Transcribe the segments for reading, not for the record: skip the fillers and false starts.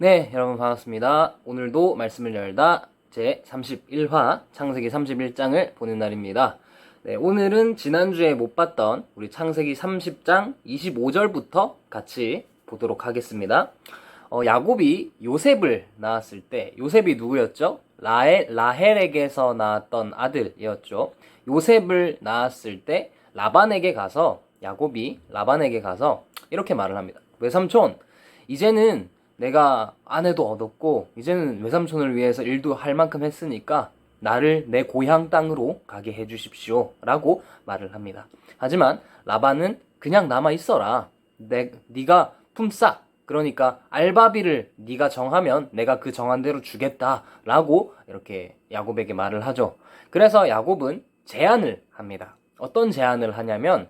네, 여러분 반갑습니다. 오늘도 말씀을 열다 제 31화 창세기 31장을 보는 날입니다. 네, 오늘은 지난주에 못 봤던 우리 창세기 30장 25절부터 같이 보도록 하겠습니다. 야곱이 요셉을 낳았을 때, 요셉이 누구였죠? 라헬에게서 낳았던 아들이었죠. 요셉을 낳았을 때 야곱이 라반에게 가서 이렇게 말을 합니다. 외삼촌, 이제는 내가 아내도 얻었고 이제는 외삼촌을 위해서 일도 할 만큼 했으니까 나를 내 고향 땅으로 가게 해주십시오 라고 말을 합니다. 하지만 라반은 그냥 남아 있어라. 네가 품삯, 그러니까 알바비를 네가 정하면 내가 그 정한 대로 주겠다 라고 이렇게 야곱에게 말을 하죠. 그래서 야곱은 제안을 합니다. 어떤 제안을 하냐면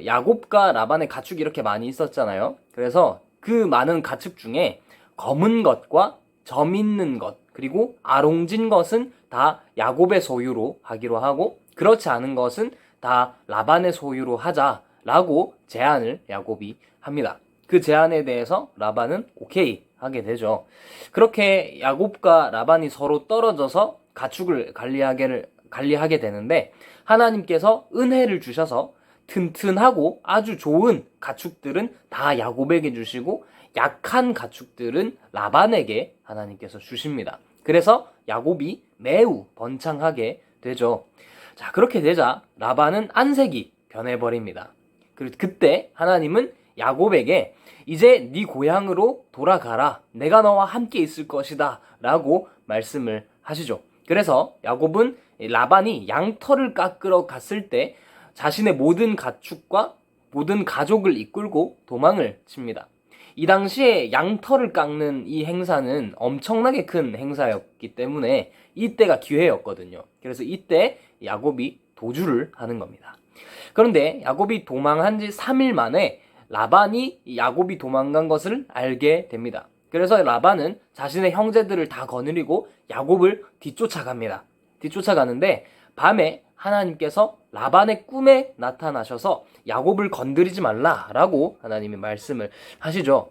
야곱과 라반의 가축이 이렇게 많이 있었잖아요. 그래서 그 많은 가축 중에 검은 것과 점 있는 것, 그리고 아롱진 것은 다 야곱의 소유로 하기로 하고, 그렇지 않은 것은 다 라반의 소유로 하자라고 제안을 야곱이 합니다. 그 제안에 대해서 라반은 오케이 하게 되죠. 그렇게 야곱과 라반이 서로 떨어져서 가축을 관리하게 되는데, 하나님께서 은혜를 주셔서 튼튼하고 아주 좋은 가축들은 다 야곱에게 주시고 약한 가축들은 라반에게 하나님께서 주십니다. 그래서 야곱이 매우 번창하게 되죠. 자, 그렇게 되자 라반은 안색이 변해버립니다. 그때 하나님은 야곱에게 이제 네 고향으로 돌아가라. 내가 너와 함께 있을 것이다 라고 말씀을 하시죠. 그래서 야곱은 라반이 양털을 깎으러 갔을 때 자신의 모든 가축과 모든 가족을 이끌고 도망을 칩니다. 이 당시에 양털을 깎는 이 행사는 엄청나게 큰 행사였기 때문에 이때가 기회였거든요. 그래서 이때 야곱이 도주를 하는 겁니다. 그런데 야곱이 도망한 지 3일 만에 라반이 야곱이 도망간 것을 알게 됩니다. 그래서 라반은 자신의 형제들을 다 거느리고 야곱을 뒤쫓아가는데 밤에 하나님께서 라반의 꿈에 나타나셔서 야곱을 건드리지 말라라고 하나님이 말씀을 하시죠.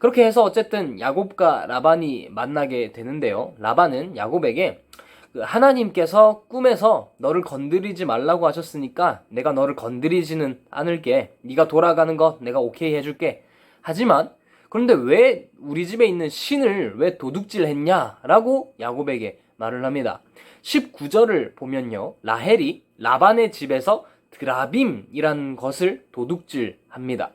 그렇게 해서 어쨌든 야곱과 라반이 만나게 되는데요. 라반은 야곱에게 하나님께서 꿈에서 너를 건드리지 말라고 하셨으니까 내가 너를 건드리지는 않을게. 네가 돌아가는 거 내가 오케이 해줄게. 하지만 그런데 왜 우리 집에 있는 신을 왜 도둑질했냐? 라고 야곱에게 말을 합니다. 19절을 보면요. 라헬이 라반의 집에서 드라빔이라는 것을 도둑질합니다.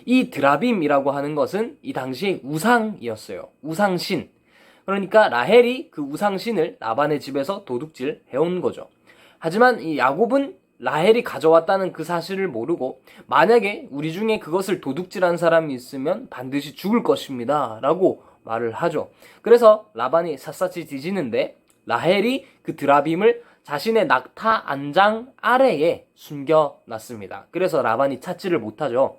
이 드라빔이라고 하는 것은 이 당시 우상이었어요. 우상신. 그러니까 라헬이 그 우상신을 라반의 집에서 도둑질 해온 거죠. 하지만 이 야곱은 라헬이 가져왔다는 그 사실을 모르고 만약에 우리 중에 그것을 도둑질한 사람이 있으면 반드시 죽을 것입니다 라고 말을 하죠. 그래서 라반이 샅샅이 뒤지는데 라헬이 그 드라빔을 자신의 낙타 안장 아래에 숨겨놨습니다. 그래서 라반이 찾지를 못하죠.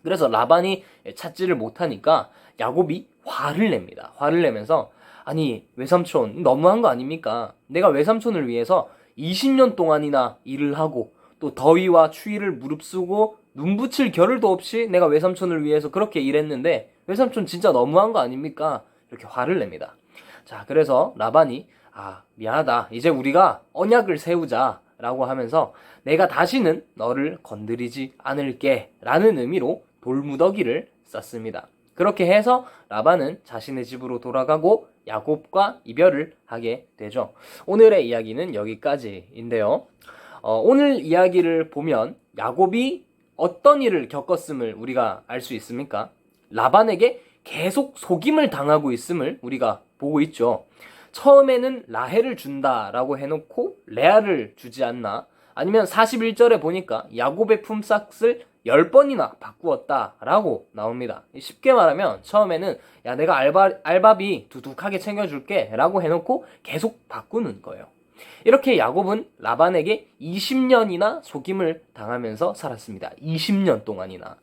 그래서 라반이 찾지를 못하니까 야곱이 화를 냅니다. 화를 내면서 아니 외삼촌 너무한 거 아닙니까? 내가 외삼촌을 위해서 20년 동안이나 일을 하고 또 더위와 추위를 무릅쓰고 눈붙일 겨를도 없이 내가 외삼촌을 위해서 그렇게 일했는데 외삼촌 진짜 너무한 거 아닙니까? 이렇게 화를 냅니다. 자, 그래서 라반이 미안하다. 이제 우리가 언약을 세우자 라고 하면서 내가 다시는 너를 건드리지 않을게 라는 의미로 돌무더기를 쌌습니다. 그렇게 해서 라반은 자신의 집으로 돌아가고 야곱과 이별을 하게 되죠. 오늘의 이야기는 여기까지인데요. 오늘 이야기를 보면 야곱이 어떤 일을 겪었음을 우리가 알 수 있습니까? 라반에게 계속 속임을 당하고 있음을 우리가 보고 있죠. 처음에는 라헬을 준다라고 해놓고 레아를 주지 않나, 아니면 41절에 보니까 야곱의 품삯을 10번이나 바꾸었다라고 나옵니다. 쉽게 말하면 처음에는 야 내가 알바비 두둑하게 챙겨줄게 라고 해놓고 계속 바꾸는 거예요. 이렇게 야곱은 라반에게 20년이나 속임을 당하면서 살았습니다. 20년 동안이나.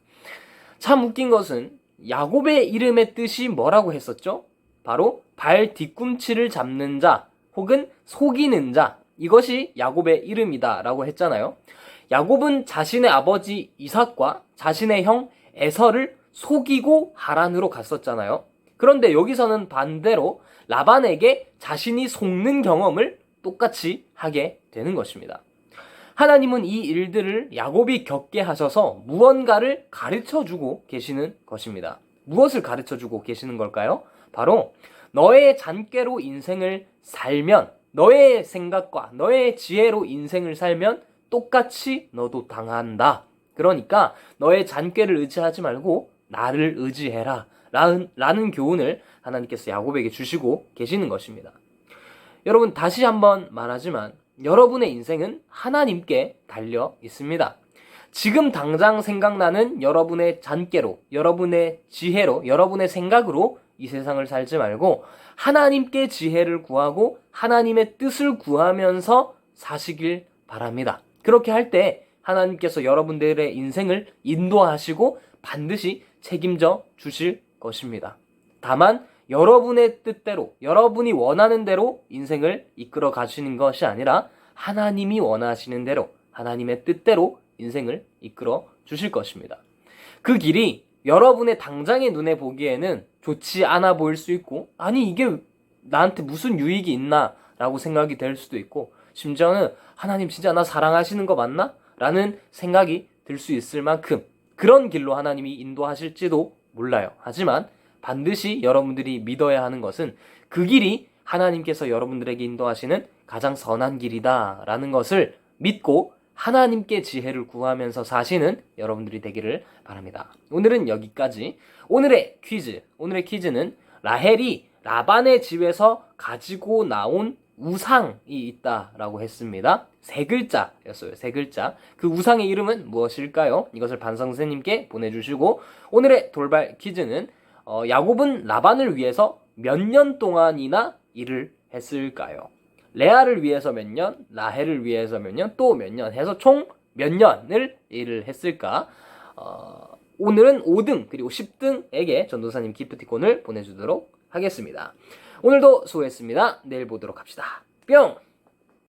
참 웃긴 것은 야곱의 이름의 뜻이 뭐라고 했었죠? 바로 발 뒤꿈치를 잡는 자 혹은 속이는 자, 이것이 야곱의 이름이다 라고 했잖아요. 야곱은 자신의 아버지 이삭과 자신의 형 에서를 속이고 하란으로 갔었잖아요. 그런데 여기서는 반대로 라반에게 자신이 속는 경험을 똑같이 하게 되는 것입니다. 하나님은 이 일들을 야곱이 겪게 하셔서 무언가를 가르쳐주고 계시는 것입니다. 무엇을 가르쳐주고 계시는 걸까요? 바로 너의 잔꾀로 인생을 살면, 너의 생각과 너의 지혜로 인생을 살면 똑같이 너도 당한다. 그러니까 너의 잔꾀를 의지하지 말고 나를 의지해라 라는 교훈을 하나님께서 야곱에게 주시고 계시는 것입니다. 여러분, 다시 한번 말하지만 여러분의 인생은 하나님께 달려 있습니다. 지금 당장 생각나는 여러분의 잔꾀로, 여러분의 지혜로, 여러분의 생각으로 이 세상을 살지 말고 하나님께 지혜를 구하고 하나님의 뜻을 구하면서 사시길 바랍니다. 그렇게 할 때 하나님께서 여러분들의 인생을 인도하시고 반드시 책임져 주실 것입니다. 다만 여러분의 뜻대로, 여러분이 원하는 대로 인생을 이끌어 가시는 것이 아니라 하나님이 원하시는 대로, 하나님의 뜻대로 인생을 이끌어 주실 것입니다. 그 길이 여러분의 당장의 눈에 보기에는 좋지 않아 보일 수 있고, 아니 이게 나한테 무슨 유익이 있나 라고 생각이 될 수도 있고, 심지어는 하나님 진짜 나 사랑하시는 거 맞나? 라는 생각이 들 수 있을 만큼 그런 길로 하나님이 인도하실지도 몰라요. 하지만 반드시 여러분들이 믿어야 하는 것은 그 길이 하나님께서 여러분들에게 인도하시는 가장 선한 길이다 라는 것을 믿고 하나님께 지혜를 구하면서 사시는 여러분들이 되기를 바랍니다. 오늘은 여기까지. 오늘의 퀴즈는 라헬이 라반의 집에서 가지고 나온 우상이 있다라고 했습니다. 3글자였어요. 3글자. 그 우상의 이름은 무엇일까요? 이것을 반성선생님께 보내주시고, 오늘의 돌발 퀴즈는 야곱은 라반을 위해서 몇 년 동안이나 일을 했을까요? 레아를 위해서 몇 년, 라헬을 위해서 몇 년, 또 몇 년 해서 총 몇 년을 일을 했을까? 오늘은 5등 그리고 10등에게 전도사님 기프티콘을 보내주도록 하겠습니다. 오늘도 수고했습니다. 내일 보도록 합시다. 뿅!